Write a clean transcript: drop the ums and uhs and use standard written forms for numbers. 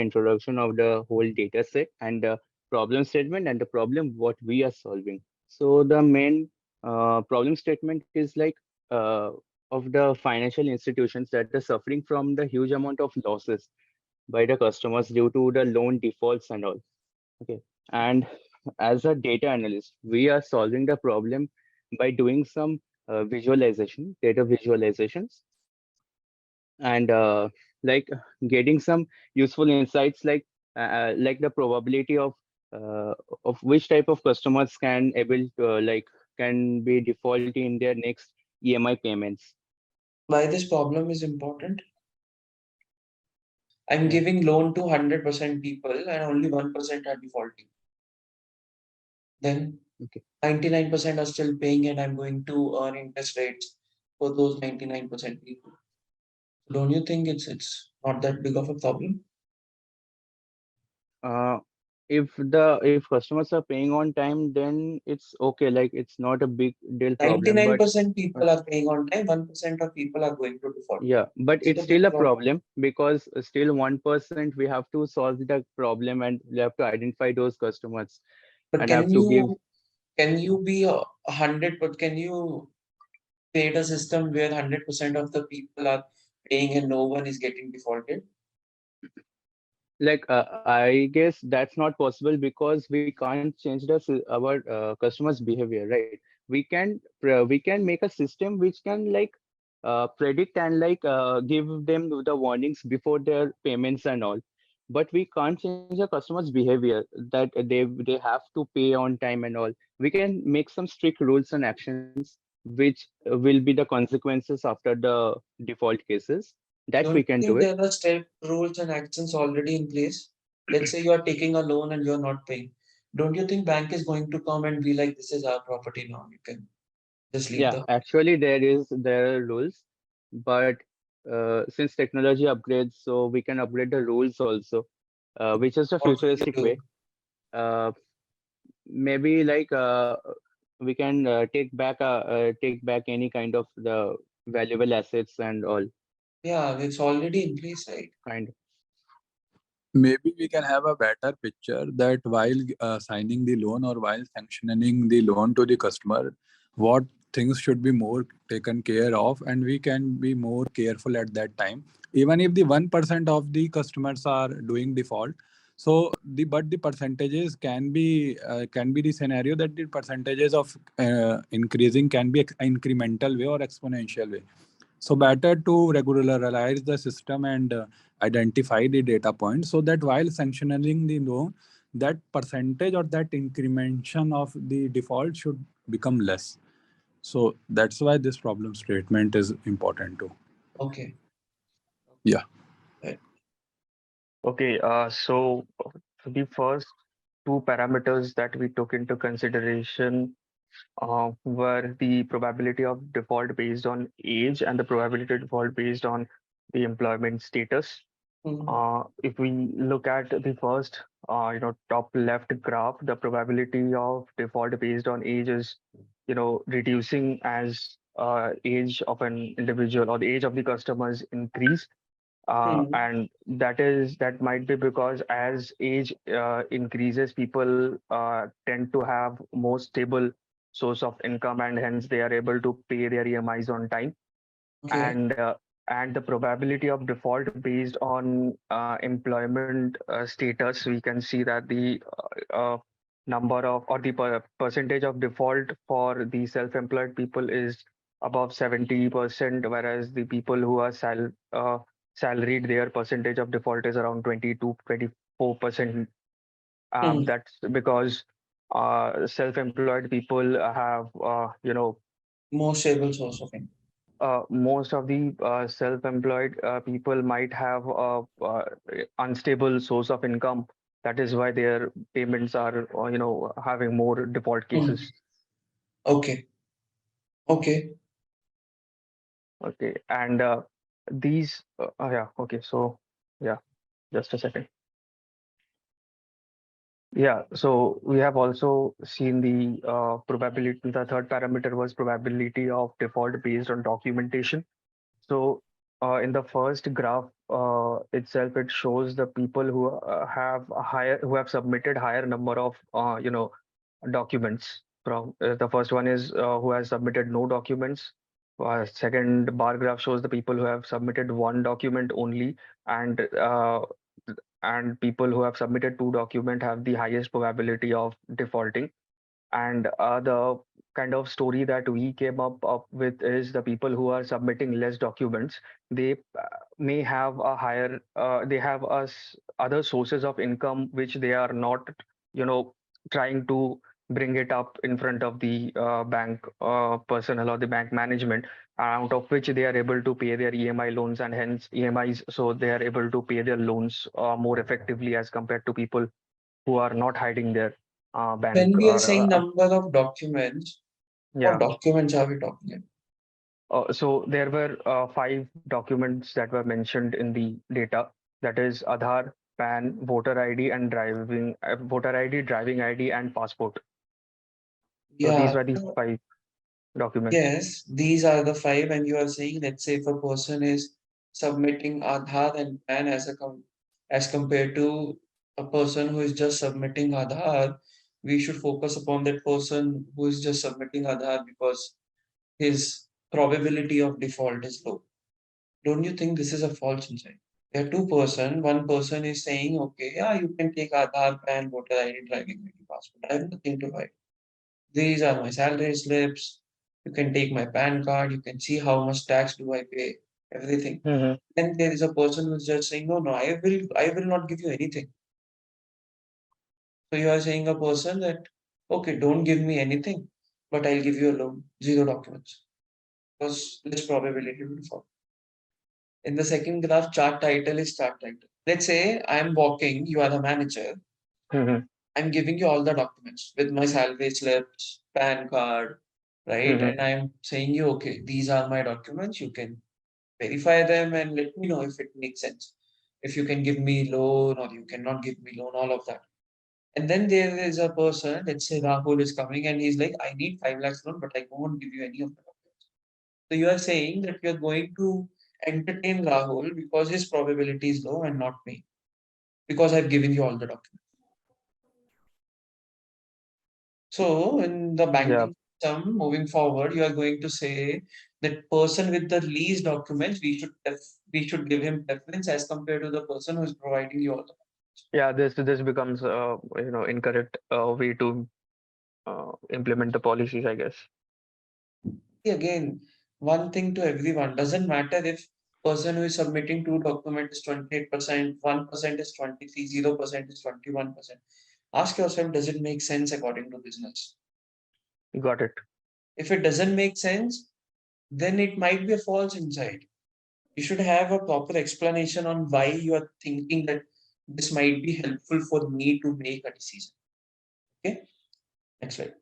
introduction of the whole data set and the problem statement and the problem what we are solving. So the main problem statement is like uh, of the financial institutions that are suffering from the huge amount of losses by the customers due to the loan defaults and all. Okay. And as a data analyst, we are solving the problem by doing some visualization, data visualizations, and like getting some useful insights like the probability uh, of which type of customers can able to, can be default in their next EMI payments. Why this problem is important? I'm Yeah. giving loan to 100% people and only 1% are defaulting. Then Okay. 99% are still paying and I'm going to earn interest rates for those 99% people. Don't you think it's not that big of a problem? Uh, if customers are paying on time, then it's okay. Like it's not a big deal problem. But 99% uh, people are paying on time, 1% of people are going to default. yeah, but Is it it's a big still a problem? problem because still 1% we have to solve the problem and we have to identify those customers But and have to give. can you be 100, but can you create a system where 100% of the people are paying and no one is getting defaulted? Like I guess that's not possible because we can't change our customers behavior, right? We can make a system which can predict and give them the warnings before their payments and all, but we can't change the customers behavior that they have to pay on time and all. We can make some strict rules and actions which will be the consequences after the default cases, that we Don't you can do think it. there are step rules and actions already in place? Let's say you are taking a loan and you're not paying. Don't you think bank is going to come and be like, this is our property now, you can just leave Yeah, the actually there are rules, but since technology upgrades, so we can upgrade the rules also, which is a what will you futuristic way. do? Uh, Maybe we can take back any kind of the valuable assets and all Yeah, it's already in place, right? kind. Maybe we can have a better picture that while signing the loan or while sanctioning the loan to the customer, what things should be more taken care of, and we can be more careful at that time. Even if the 1% of the customers are doing default, so the percentages can be the scenario that the percentages of increasing can be incremental way or exponential way. So better to regularize the system and identify the data points so that while sanctioning the loan, that percentage or that incrementation of the default should become less. So that's why this problem statement is important too. Okay. Yeah. Right. Okay, so the first two parameters that we took into consideration were the probability of default based on age and the probability of default based on the employment status. Mhm. If we look at the first, top left graph, the probability of default based on age is, reducing as age of an individual or the age of the customers increase. Mhm. And that might be because as age increases, people tend to have more stable source of income, and hence they are able to pay their EMIs on time. Okay. And the probability of default based on employment status, we can see that the number of or the percentage of default for the self-employed people is above 70%, whereas the people who are salaried, their percentage of default is around 20 to 24%. Mhm. That's because self-employed people have, More stable source of income. most of the self-employed people might have a unstable source of income. That is why their payments are, having more default Mhm. cases. Okay. Okay. Okay, and these, yeah, okay, so yeah, just a second. Yeah, so we have also seen the probability. The third parameter was probability of default based on documentation. So in the first graph itself, it shows the people who who have submitted higher number of documents. From the first one is who has submitted no documents. Second bar graph shows the people who have submitted one document only, and people who have submitted two document have the highest probability of defaulting. And the kind of story that we came up with is the people who are submitting less documents, they may have a higher, they have other sources of income which they are not, you know, trying to bring it up in front of the bank personnel or the bank management, out of which they are able to pay their EMI loans and hence EMIs. So they are able to pay their loans more effectively as compared to people who are not hiding their bank When we are or saying number of documents, what yeah. documents are we talking about? So there were five documents that were mentioned in the data. That is Aadhaar, PAN, voter ID, and voter ID, driving ID, and passport. So these Yeah, were the so five documents. yes, these are the five, and you are saying, let's say if a person is submitting Aadhaar and PAN as compared to a person who is just submitting Aadhaar, we should focus upon that person who is just submitting Aadhaar because his probability of default is low. Don't you think this is a false insight? There are two-person. One person is saying, okay, yeah, you can take Aadhaar, PAN, voter ID, driving ID, passport. I have nothing to hide. These are my salary slips. You can take my PAN card. You can see how much tax do I pay, everything. Hmm. Then there is a person who's just saying, no, no, I will not give you anything. So you are saying a person that, okay, don't give me anything, but I'll give you a loan, zero documents, because less probability to default. In the second graph, chart title is chart title. Let's say I'm walking, you are the manager. Hmm. I'm giving you all the documents with my salary slips, PAN card, right? Hmm. And I'm saying you, okay, these are my documents. You can verify them and let me know if it makes sense. If you can give me loan or you cannot give me loan, all of that. And then there is a person, let's say Rahul is coming and he's like, I need 5 lakhs loan, but I won't give you any of the documents. So you are saying that you're going to entertain Rahul because his probability is low and not me, because I've given you all the documents. So in the Yeah. banking system, moving forward, you are going to say that person with the least documents, we should give him preference as compared to the person who is providing you all the. Yeah. This becomes incorrect way to implement the policies, I guess. Again, one thing to everyone, doesn't matter if person who is submitting two documents is 28%, 1% is 23, 0% is 21%. Ask yourself, does it make sense according to business? Got it. If it doesn't make sense, then it might be a false insight. You should have a proper explanation on why you are thinking that this might be helpful for me to make a decision. Okay, next slide.